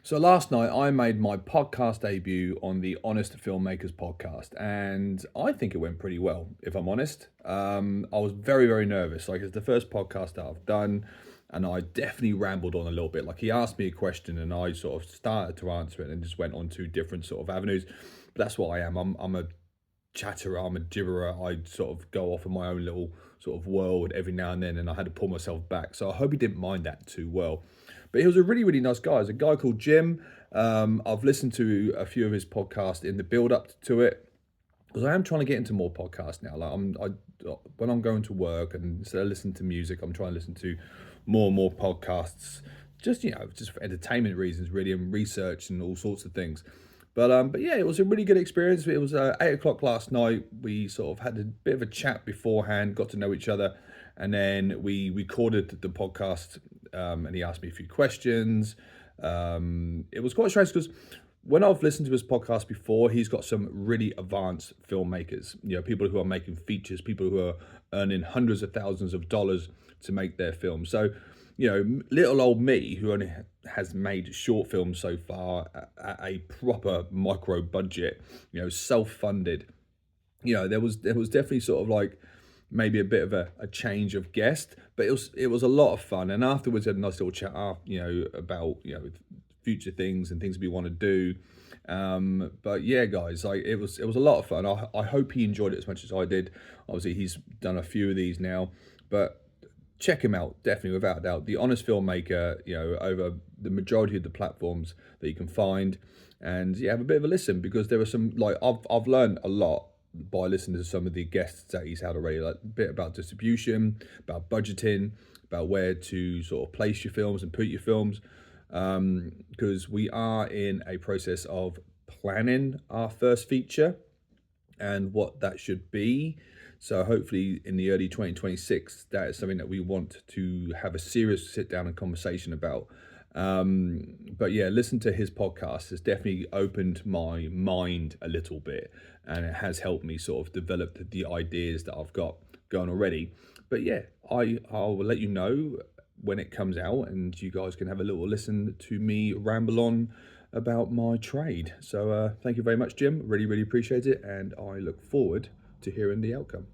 So last night I made my podcast debut on the Honest Filmmakers podcast, and I think it went pretty well, if I'm honest. I was very, very nervous. Like, it's the first podcast that I've done, and I definitely rambled on a little bit. Like, he asked me a question, and I sort of started to answer it, and just went on to different sort of avenues. But that's what I am. I'm a chatterer. I'm a gibberer. I sort of go off in my own little sort of world every now and then, and I had to pull myself back. So I hope he didn't mind that too well. But he was a really, really nice guy. He's a guy called Jim. I've listened to a few of his podcasts in the build up to it, because I am trying to get into more podcasts now. Like, when I'm going to work, and instead of listening to music, I'm trying to listen to more and more podcasts. Just for entertainment reasons, really, and research and all sorts of things. But yeah, it was a really good experience. It was 8 o'clock last night. We sort of had a bit of a chat beforehand, got to know each other, and then we recorded the podcast. And he asked me a few questions. It was quite strange because when I've listened to his podcast before, he's got some really advanced filmmakers. People who are making features, people who are earning hundreds of thousands of dollars to make their films. So, little old me, who only has made short films so far at a proper micro budget, self-funded. There was definitely sort of like maybe a bit of a change of guest, but it was a lot of fun. And afterwards, we had a nice little chat, about future things and things we want to do. But yeah, guys, like it was a lot of fun. I hope he enjoyed it as much as I did. Obviously, he's done a few of these now, but check him out, definitely, without a doubt. The Honest Filmmaker, over the majority of the platforms that you can find. And yeah, have a bit of a listen, because there are some, like, I've learned a lot by listening to some of the guests that he's had already, like a bit about distribution, about budgeting, about where to sort of place your films and put your films. Because we are in a process of planning our first feature and what that should be. So hopefully in the early 2026, that is something that we want to have a serious sit down and conversation about. But yeah, listen to his podcast has definitely opened my mind a little bit, and it has helped me sort of develop the ideas that I've got going already. But yeah, I'll let you know when it comes out, and you guys can have a little listen to me ramble on about my trade. So thank you very much, Jim. Really, really appreciate it, and I look forward to hearing the outcome.